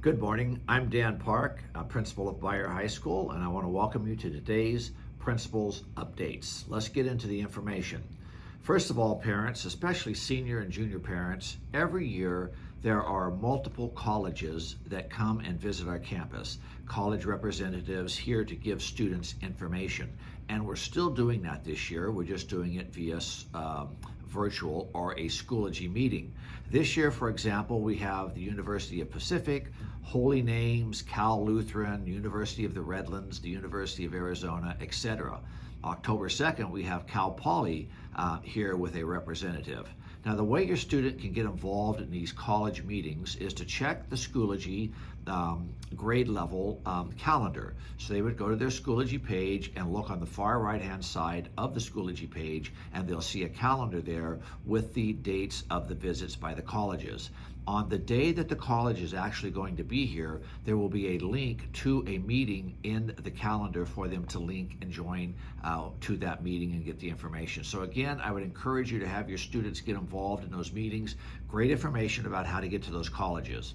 Good morning. I'm Dan Park, principal of Beyer High School, and I want to welcome you to today's Principals Updates. Let's get into the information. First of all, parents, especially senior and junior parents, every year there are multiple colleges that come and visit our campus. College representatives here to give students information. And we're still doing that this year. We're just doing it via virtual or a Schoology meeting. This year, for example, we have the University of Pacific, Holy Names, Cal Lutheran, University of the Redlands, the University of Arizona, etc. October 2nd, we have Cal Poly here with a representative. Now, the way your student can get involved in these college meetings is to check the Schoology grade level calendar. So they would go to their Schoology page and look on the far right-hand side of the Schoology page, and they'll see a calendar there with the dates of the visits by the colleges. On the day that the college is actually going to be here, there will be a link to a meeting in the calendar for them to link and join to that meeting and get the information. So again, I would encourage you to have your students get involved in those meetings. Great information about how to get to those colleges.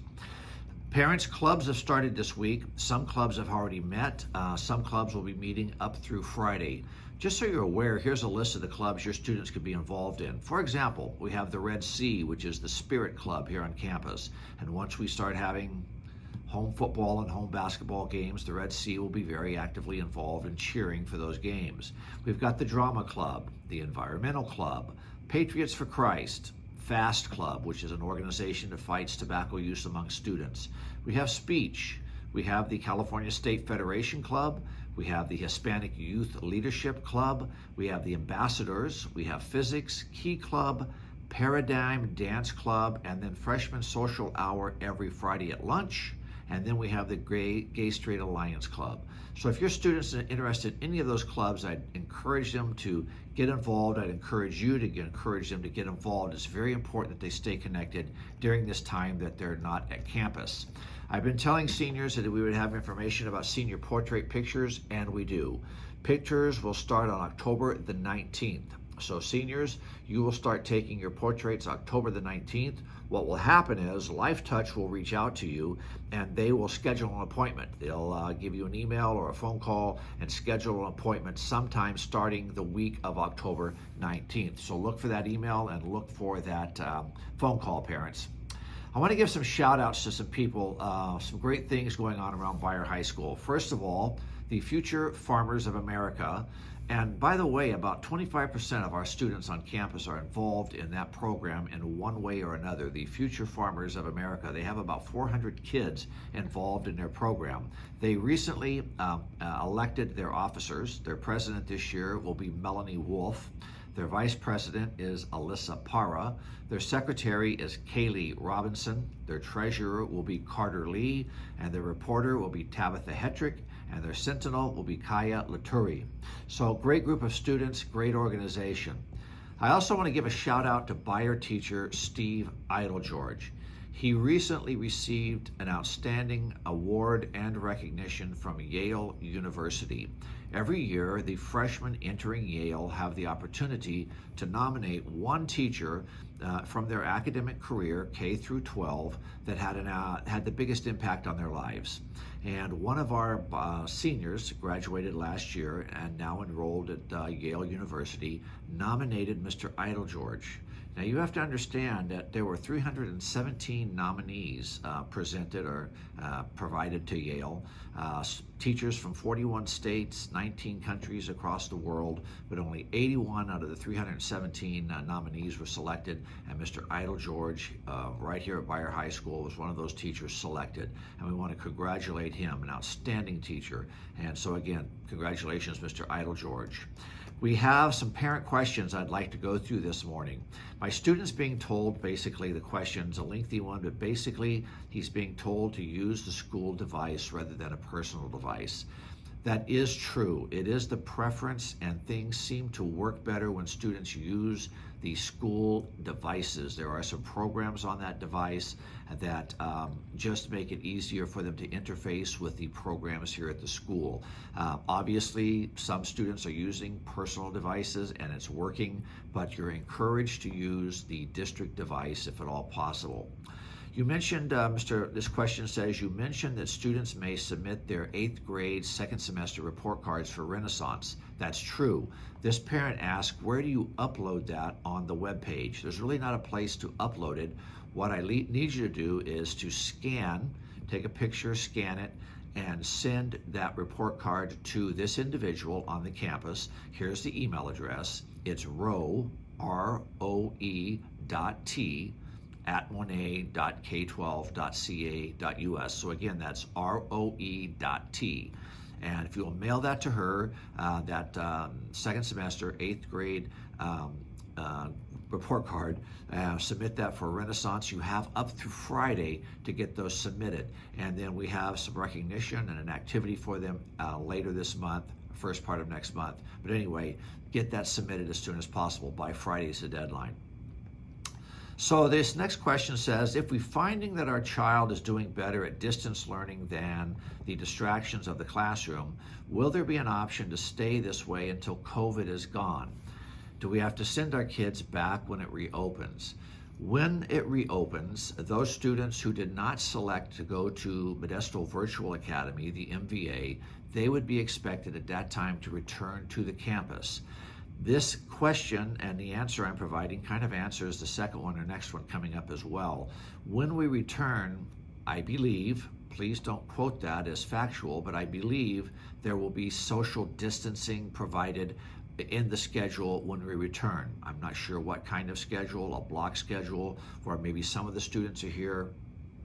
Parents clubs have started this week. Some clubs have already met. Some clubs will be meeting up through Friday. Just so you're aware, here's a list of the clubs your students could be involved in. For example, we have the Red Sea, which is the Spirit Club here on campus. And once we start having home football and home basketball games, the Red Sea will be very actively involved in cheering for those games. We've got the Drama Club, the Environmental Club, Patriots for Christ, FAST Club, which is an organization that fights tobacco use among students. We have speech. We have the California State Federation Club. We have the Hispanic Youth Leadership Club. We have the Ambassadors. We have Physics, Key Club, Paradigm Dance Club, and then Freshman Social Hour every Friday at lunch. And then we have the Gay Straight Alliance Club. So if your students are interested in any of those clubs, I'd encourage them to get involved. I'd encourage you to encourage them to get involved. It's very important that they stay connected during this time that they're not at campus. I've been telling seniors that we would have information about senior portrait pictures, and we do. Pictures will start on October the 19th. So seniors, you will start taking your portraits October the 19th. What will happen is Life Touch will reach out to you and they will schedule an appointment. They'll give you an email or a phone call and schedule an appointment sometime starting the week of October 19th. So look for that email and look for that phone call, parents. I want to give some shout outs to some people, some great things going on around Beyer High School. First of all, the Future Farmers of America. And by the way, about 25% of our students on campus are involved in that program in one way or another. The Future Farmers of America, they have about 400 kids involved in their program. They recently elected their officers. Their president this year will be Melanie Wolf. Their vice president is Alyssa Para. Their secretary is Kaylee Robinson. Their treasurer will be Carter Lee. And their reporter will be Tabitha Hetrick. And their sentinel will be Kaya Laturi. So great group of students, great organization. I also want to give a shout out to Beyer teacher Steve Idlegeorge. He recently received an outstanding award and recognition from Yale University. Every year, the freshmen entering Yale have the opportunity to nominate one teacher from their academic career, K through 12, that had the biggest impact on their lives. And one of our seniors graduated last year and now enrolled at Yale University, nominated Mr. Idlegeorge. Now you have to understand that there were 317 nominees presented or provided to Yale, teachers from 41 states, 19 countries across the world, but only 81 out of the 317 nominees were selected, and Mr. Idlegeorge, right here at Beyer High School, was one of those teachers selected, and we want to congratulate him, an outstanding teacher. And so again, congratulations, Mr. Idlegeorge. We have some parent questions I'd like to go through this morning. My student's being told basically the question's a lengthy one, but basically he's being told to use the school device rather than a personal device. That is true. It is the preference, and things seem to work better when students use the school devices. There are some programs on that device that just make it easier for them to interface with the programs here at the school. Obviously, some students are using personal devices and it's working, but you're encouraged to use the district device if at all possible. You mentioned, this question says, you mentioned that students may submit their 8th grade second semester report cards for Renaissance. That's true. This parent asked, where do you upload that on the web page? There's really not a place to upload it. What I need you to do is to take a picture, scan it, and send that report card to this individual on the campus. Here's the email address. It's roe, R-O-E .t at monet.k12.ca.us. So again, that's roe.t. And if you'll mail that to her, that second semester, 8th grade report card, submit that for Renaissance. You have up through Friday to get those submitted. And then we have some recognition and an activity for them later this month, first part of next month. But anyway, get that submitted as soon as possible. By Friday is the deadline. So this next question says, if we're finding that our child is doing better at distance learning than the distractions of the classroom, will there be an option to stay this way until COVID is gone? Do we have to send our kids back when it reopens? When it reopens, those students who did not select to go to Modesto Virtual Academy, the MVA, they would be expected at that time to return to the campus. This question and the answer I'm providing kind of answers the second one or next one coming up as well. When we return, I believe, please don't quote that as factual, but I believe there will be social distancing provided in the schedule when we return. I'm not sure what kind of schedule, a block schedule, or maybe some of the students are here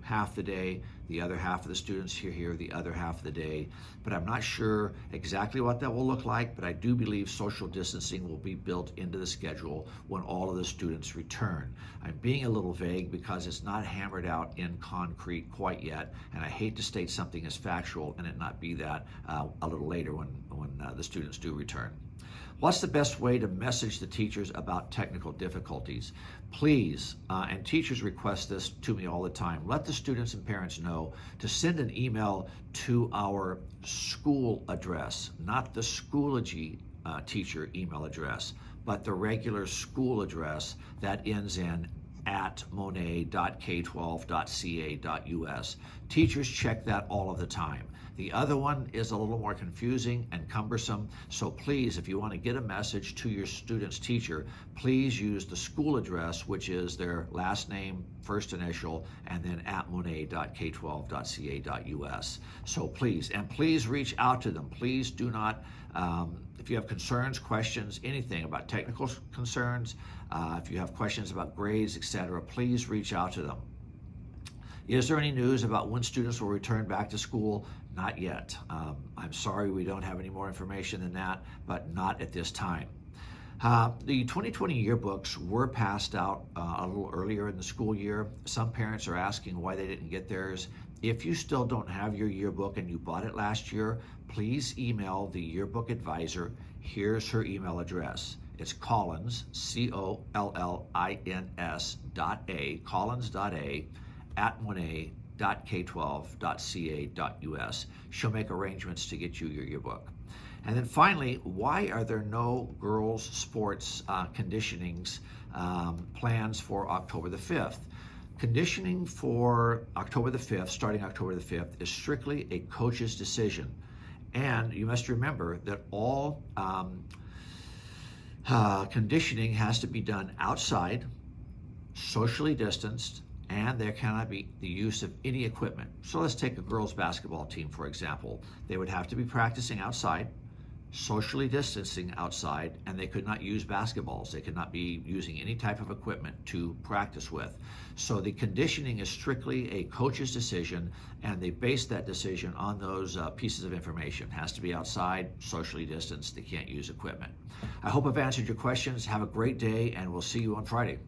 half the day, the other half of the students are here the other half of the day. But I'm not sure exactly what that will look like, but I do believe social distancing will be built into the schedule when all of the students return. I'm being a little vague because it's not hammered out in concrete quite yet, and I hate to state something as factual and it not be that a little later when the students do return. What's the best way to message the teachers about technical difficulties? Please, and teachers request this to me all the time, let the students and parents know to send an email to our school address, not the Schoology teacher email address, but the regular school address that ends in at monet.k12.ca.us. Teachers check that all of the time. The other one is a little more confusing and cumbersome, so please, if you want to get a message to your student's teacher, please use the school address, which is their last name, first initial, and then at monet.k12.ca.us. So please, and please reach out to them. Please do not, if you have concerns, questions, anything about technical concerns, if you have questions about grades, etc., please reach out to them. Is there any news about when students will return back to school? Not yet. I'm sorry we don't have any more information than that, but not at this time. The 2020 yearbooks were passed out a little earlier in the school year. Some parents are asking why they didn't get theirs. If you still don't have your yearbook and you bought it last year, please email the yearbook advisor. Here's her email address. It's Collins, Collins.a, Collins.a, at monet.k12.ca.us. She'll make arrangements to get you your yearbook. And then finally, why are there no girls' sports conditionings plans for October the 5th? Conditioning for October the 5th, starting October the 5th, is strictly a coach's decision. And you must remember that all conditioning has to be done outside, socially distanced, and there cannot be the use of any equipment. So let's take a girls' basketball team, for example. They would have to be practicing outside, socially distancing outside, and they could not use basketballs. They could not be using any type of equipment to practice with. So the conditioning is strictly a coach's decision, and they base that decision on those pieces of information. It has to be outside, socially distanced. They can't use equipment. I hope I've answered your questions. Have a great day, and we'll see you on Friday.